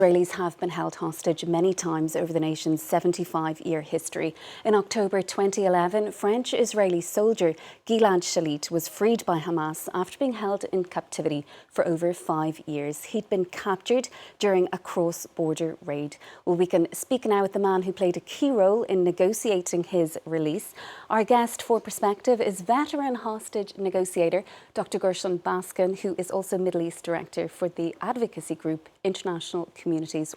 Israelis have been held hostage many times over the nation's 75-year history. In October 2011, French-Israeli soldier Gilad Shalit was freed by Hamas after being held in captivity for over 5 years. He'd been captured during a cross-border raid. Well, we can speak now with the man who played a key role in negotiating his release. Our guest for Perspective is veteran hostage negotiator Dr Gershon Baskin, who is also Middle East Director for the advocacy group International Communities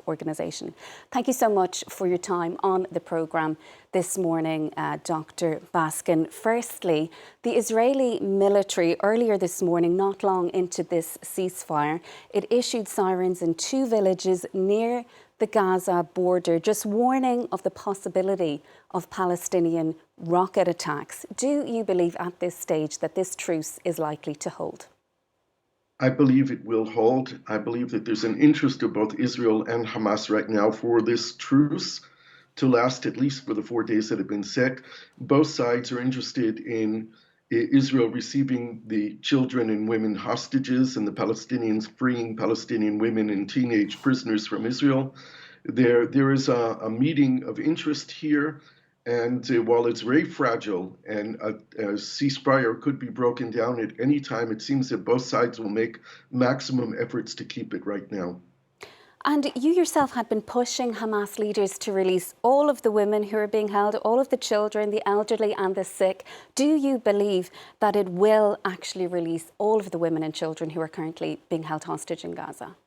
Organisation. Thank you so much for your time on the programme this morning, Dr Baskin. Firstly, the Israeli military earlier this morning, not long into this ceasefire, it issued sirens in 2 villages near the Gaza border, just warning of the possibility of Palestinian rocket attacks. Do you believe at this stage that this truce is likely to hold? I believe it will hold. I believe that there's an interest of both Israel and Hamas right now for this truce to last at least for the 4 days that have been set. Both sides are interested in Israel receiving the children and women hostages and the Palestinians freeing Palestinian women and teenage prisoners from Israel. There is a meeting of interest here. And while it's very fragile and a ceasefire could be broken down at any time, it seems that both sides will make maximum efforts to keep it right now. And you yourself had been pushing Hamas leaders to release all of the women who are being held, all of the children, the elderly and the sick. Do you believe that it will actually release all of the women and children who are currently being held hostage in Gaza?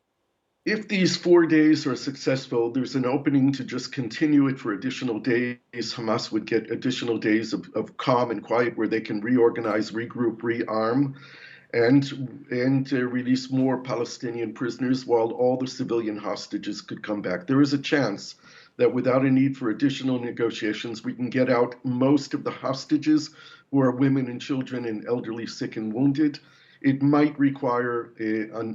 If these 4 days are successful, there's an opening to just continue it for additional days. Hamas would get additional days of calm and quiet where they can reorganize, regroup, rearm, and release more Palestinian prisoners while all the civilian hostages could come back. There is a chance that without a need for additional negotiations, we can get out most of the hostages who are women and children and elderly, sick and wounded. It might require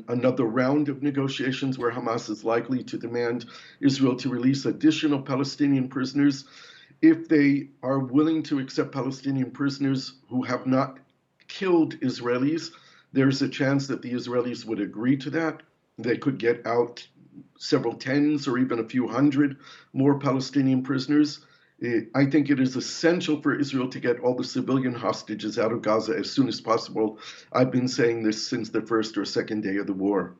another round of negotiations where Hamas is likely to demand Israel to release additional Palestinian prisoners. If they are willing to accept Palestinian prisoners who have not killed Israelis, there's a chance that the Israelis would agree to that. They could get out several tens or even a few hundred more Palestinian prisoners. I think it is essential for Israel to get all the civilian hostages out of Gaza as soon as possible. I've been saying this since the first or second day of the war.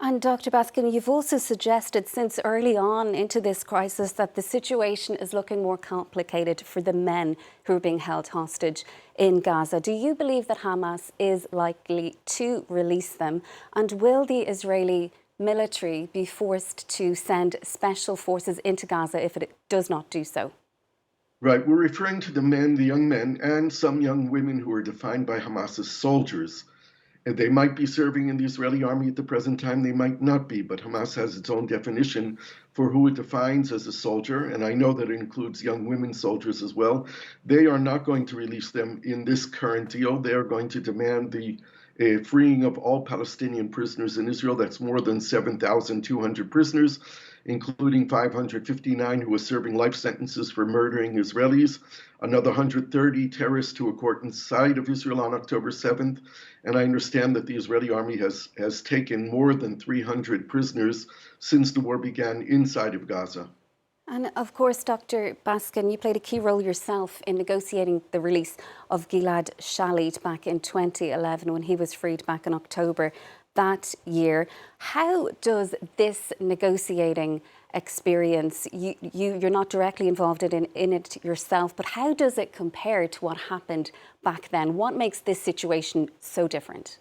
And Dr Baskin, you've also suggested since early on into this crisis that the situation is looking more complicated for the men who are being held hostage in Gaza. Do you believe that Hamas is likely to release them? And will the Israeli military be forced to send special forces into Gaza if it does not do so? Right, we're referring to the men, the young men, and some young women who are defined by Hamas as soldiers. And they might be serving in the Israeli army at the present time, they might not be, but Hamas has its own definition for who it defines as a soldier, and I know that it includes young women soldiers as well. They are not going to release them in this current deal. They are going to demand the freeing of all Palestinian prisoners in Israel. That's more than 7,200 prisoners, including 559 who are serving life sentences for murdering Israelis, another 130 terrorists to a court inside of Israel on October 7th. And I understand that the Israeli army has taken more than 300 prisoners since the war began inside of Gaza. And of course, Dr Baskin, you played a key role yourself in negotiating the release of Gilad Shalit back in 2011 when he was freed back in October that year. How does this negotiating experience, you're not directly involved in it yourself, but how does it compare to what happened back then? What makes this situation so different?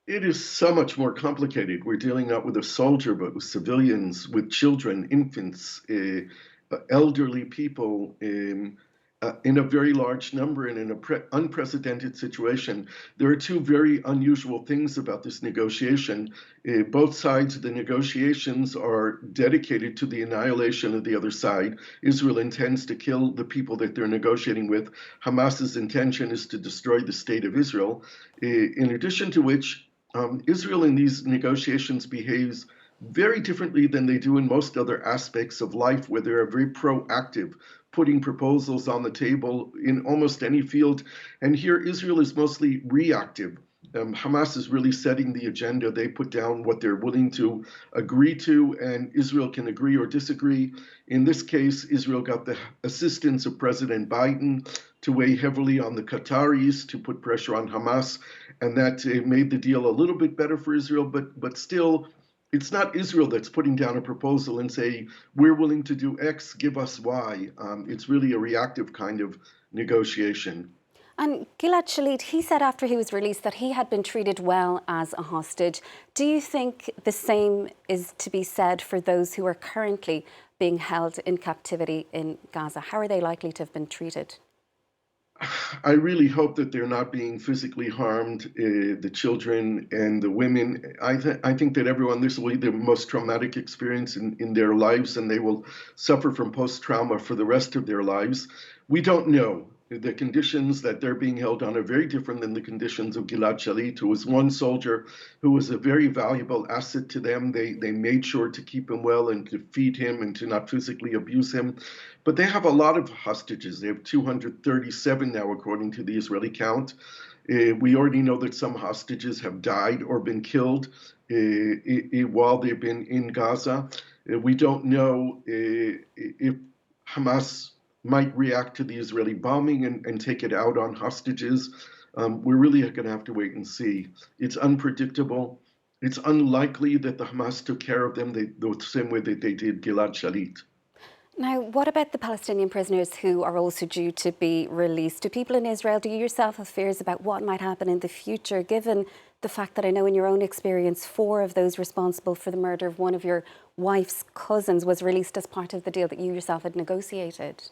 It is so much more complicated. We're dealing not with a soldier, but with civilians, with children, infants, elderly people, in a very large number and in an unprecedented situation. There are 2 very unusual things about this negotiation. Both sides of the negotiations are dedicated to the annihilation of the other side. Israel intends to kill the people that they're negotiating with. Hamas's intention is to destroy the state of Israel. In addition to which, Israel in these negotiations behaves very differently than they do in most other aspects of life, where they're very proactive, putting proposals on the table in almost any field. And here, Israel is mostly reactive. Hamas is really setting the agenda. They put down what they're willing to agree to, and Israel can agree or disagree. In this case, Israel got the assistance of President Biden to weigh heavily on the Qataris to put pressure on Hamas, and that made the deal a little bit better for Israel, but still, it's not Israel that's putting down a proposal and say, we're willing to do X, give us Y. It's really a reactive kind of negotiation. And Gilad Shalit, he said after he was released that he had been treated well as a hostage. Do you think the same is to be said for those who are currently being held in captivity in Gaza? How are they likely to have been treated? I really hope that they're not being physically harmed, the children and the women. I think that everyone, this will be the most traumatic experience in their lives, and they will suffer from post-trauma for the rest of their lives. We don't know. The conditions that they're being held on are very different than the conditions of Gilad Shalit, who was one soldier who was a very valuable asset to them. They made sure to keep him well and to feed him and to not physically abuse him. But they have a lot of hostages. They have 237 now, according to the Israeli count. We already know that some hostages have died or been killed while they've been in Gaza. We don't know if Hamas might react to the Israeli bombing and take it out on hostages. We're really going to have to wait and see. It's unpredictable. It's unlikely that the Hamas took care of them the same way that they did Gilad Shalit. Now, what about the Palestinian prisoners who are also due to be released? Do people in Israel, do you yourself have fears about what might happen in the future, given the fact that I know in your own experience, 4 of those responsible for the murder of one of your wife's cousins was released as part of the deal that you yourself had negotiated?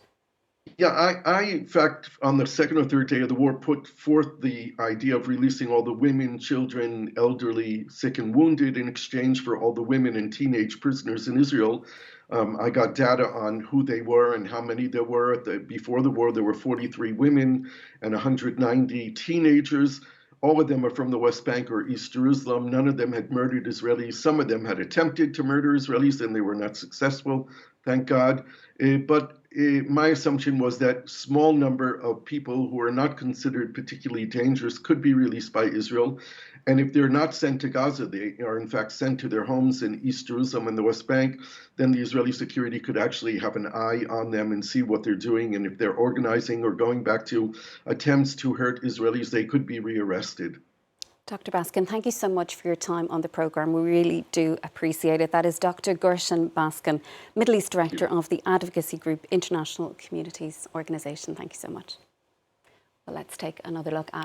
Yeah, I, in fact, on the second or third day of the war, put forth the idea of releasing all the women, children, elderly, sick and wounded in exchange for all the women and teenage prisoners in Israel. I got data on who they were and how many there were. Before the war, there were 43 women and 190 teenagers. All of them are from the West Bank or East Jerusalem. None of them had murdered Israelis. Some of them had attempted to murder Israelis, and they were not successful, thank God. But my assumption was that small number of people who are not considered particularly dangerous could be released by Israel. And if they're not sent to Gaza, they are in fact sent to their homes in East Jerusalem and the West Bank, then the Israeli security could actually have an eye on them and see what they're doing. And if they're organizing or going back to attempts to hurt Israelis, they could be rearrested. Dr. Baskin, thank you so much for your time on the programme. We really do appreciate it. That is Dr. Gershon Baskin, Middle East Director of the advocacy group International Communities Organisation. Thank you so much. Well, let's take another look at